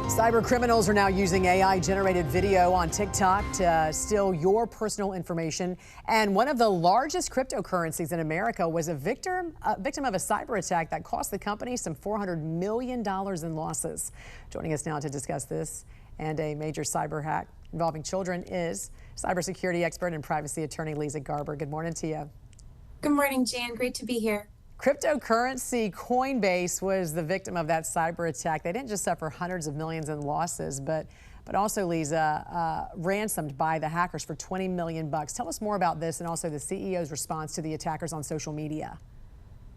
Cyber criminals are now using AI-generated video on TikTok to steal your personal information. And one of the largest cryptocurrencies in America was a victim of a cyber attack that cost the company some $400 million in losses. Joining us now to discuss this and a major cyber hack involving children is cybersecurity expert and privacy attorney Lisa Garber. Good morning to you. Good morning, Jan. Great to be here. Cryptocurrency Coinbase was the victim of that cyber attack. They didn't just suffer hundreds of millions in losses, but also, Lisa, ransomed by the hackers for $20 million. Tell us more about this and also the CEO's response to the attackers on social media.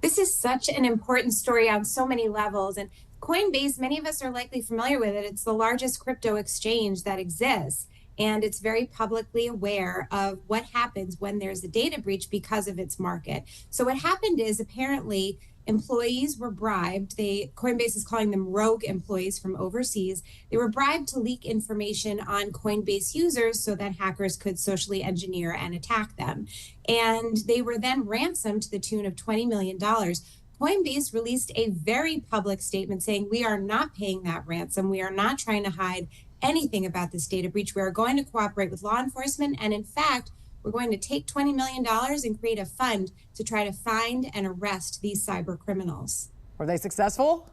This is such an important story on so many levels. And Coinbase, many of us are likely familiar with it. It's the largest crypto exchange that exists. And it's very publicly aware of what happens when there's a data breach because of its market. So what happened is apparently employees were bribed. Coinbase is calling them rogue employees from overseas. They were bribed to leak information on Coinbase users so that hackers could socially engineer and attack them. And they were then ransomed to the tune of $20 million. Coinbase released a very public statement saying, we are not paying that ransom. We are not trying to hide anything about this data breach. We are going to cooperate with law enforcement. And in fact, we're going to take $20 million and create a fund to try to find and arrest these cyber criminals. Were they successful?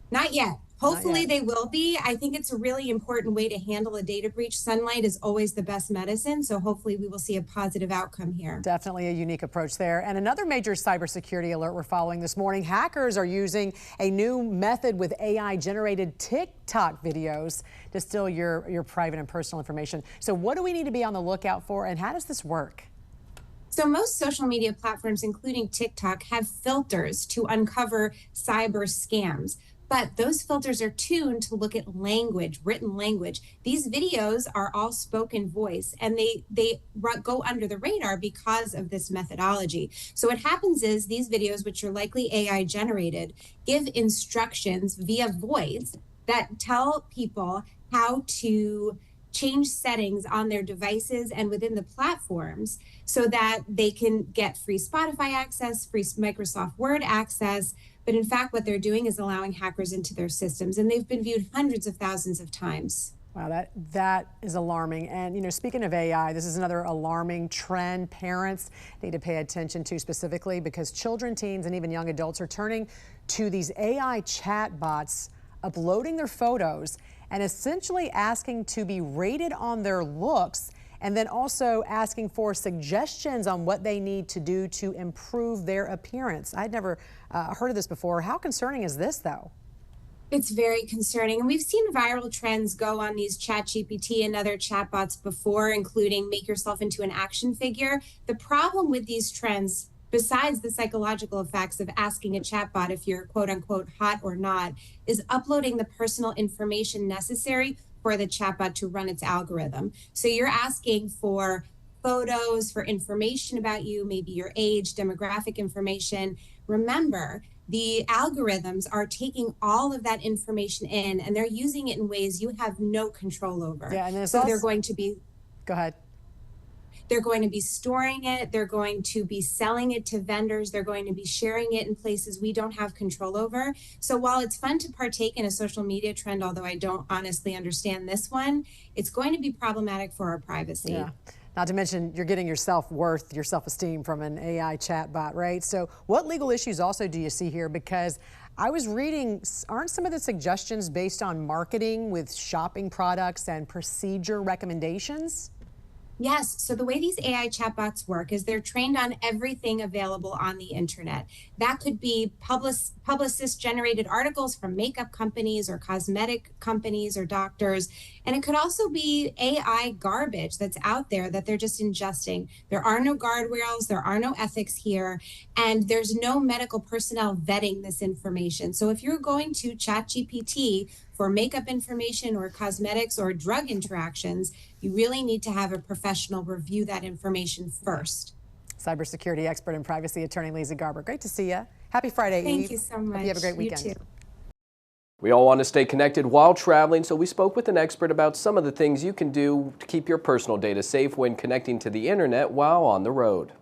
Not yet. Hopefully they will be. I think it's a really important way to handle a data breach. Sunlight is always the best medicine, so hopefully we will see a positive outcome here. Definitely a unique approach there. And another major cybersecurity alert we're following this morning. Hackers are using a new method with AI-generated TikTok videos to steal your private and personal information. So what do we need to be on the lookout for, and how does this work? So most social media platforms, including TikTok, have filters to uncover cyber scams. But those filters are tuned to look at language, written language. These videos are all spoken voice, and they go under the radar because of this methodology. So what happens is these videos, which are likely AI generated, give instructions via voice that tell people how to change settings on their devices and within the platforms so that they can get free Spotify access, free Microsoft Word access. But in fact, what they're doing is allowing hackers into their systems, and they've been viewed hundreds of thousands of times. Wow, that is alarming. And, speaking of AI, this is another alarming trend parents need to pay attention to specifically because children, teens, and even young adults are turning to these AI chatbots, uploading their photos, and essentially asking to be rated on their looks, and then also asking for suggestions on what they need to do to improve their appearance. I'd never heard of this before. How concerning is this, though? It's very concerning. And we've seen viral trends go on these ChatGPT and other chatbots before, including make yourself into an action figure. The problem with these trends, besides the psychological effects of asking a chatbot if you're quote unquote hot or not, is uploading the personal information necessary for the chatbot to run its algorithm. So you're asking for photos, for information about you, maybe your age, demographic information. Remember, the algorithms are taking all of that information in, and they're using it in ways you have no control over. Yeah, and so they're going to be... Go ahead. They're going to be storing it. They're going to be selling it to vendors. They're going to be sharing it in places we don't have control over. So while it's fun to partake in a social media trend, although I don't honestly understand this one, it's going to be problematic for our privacy. Yeah. Not to mention, you're getting your self-worth, your self-esteem from an AI chatbot, right? So what legal issues also do you see here? Because I was reading, aren't some of the suggestions based on marketing with shopping products and procedure recommendations? Yes. So the way these AI chatbots work is they're trained on everything available on the internet. That could be publicist-generated articles from makeup companies or cosmetic companies or doctors. And it could also be AI garbage that's out there that they're just ingesting. There are no guardrails. There are no ethics here. And there's no medical personnel vetting this information. So if you're going to ChatGPT for makeup information or cosmetics or drug interactions, you really need to have a professional review that information first. Cybersecurity expert and privacy attorney Lisa Garber. Great to see you. Happy Friday, Eve. Thank you so much. Hope you have a great weekend. You too. We all want to stay connected while traveling, so we spoke with an expert about some of the things you can do to keep your personal data safe when connecting to the internet while on the road.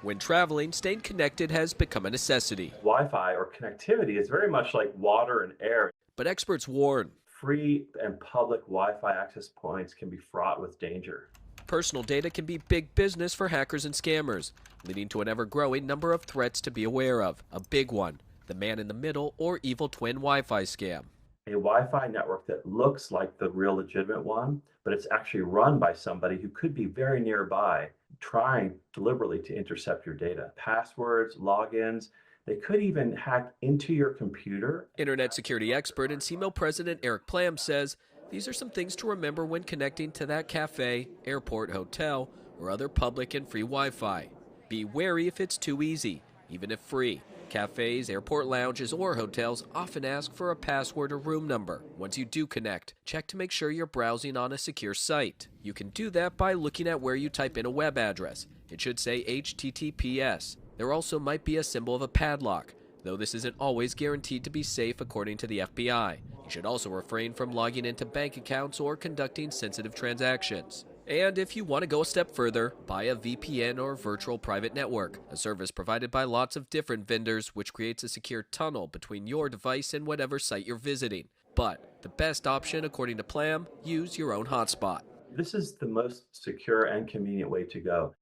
When traveling, staying connected has become a necessity. Wi-Fi or connectivity is very much like water and air. But experts warn free and public Wi-Fi access points can be fraught with danger. Personal data can be big business for hackers and scammers, leading to an ever-growing number of threats to be aware of. A big one, the man-in-the-middle or evil twin Wi-Fi scam. A Wi-Fi network that looks like the real legitimate one, but it's actually run by somebody who could be very nearby, trying deliberately to intercept your data. Passwords, logins, they could even hack into your computer. Internet security expert and CMO president Eric Plam says these are some things to remember when connecting to that cafe, airport, hotel, or other public and free Wi-Fi. Be wary if it's too easy, even if free. Cafes, airport lounges, or hotels often ask for a password or room number. Once you do connect, check to make sure you're browsing on a secure site. You can do that by looking at where you type in a web address. It should say HTTPS. There also might be a symbol of a padlock, though this isn't always guaranteed to be safe according to the FBI. You should also refrain from logging into bank accounts or conducting sensitive transactions. And if you want to go a step further, buy a VPN or virtual private network, a service provided by lots of different vendors which creates a secure tunnel between your device and whatever site you're visiting. But the best option, according to Plam, use your own hotspot. This is the most secure and convenient way to go.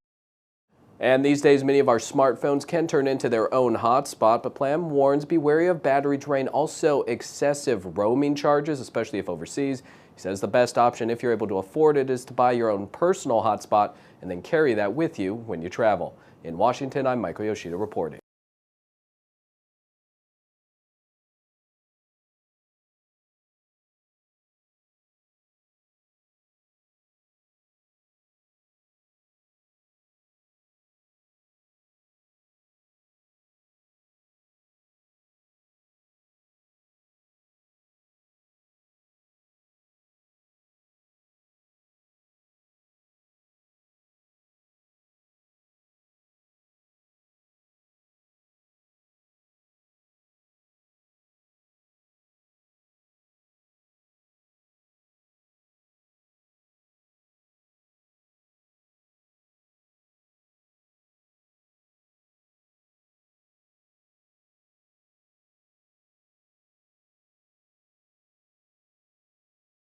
And these days, many of our smartphones can turn into their own hotspot, but Plam warns be wary of battery drain, also excessive roaming charges, especially if overseas. He says the best option, if you're able to afford it, is to buy your own personal hotspot and then carry that with you when you travel. In Washington, I'm Michael Yoshida reporting.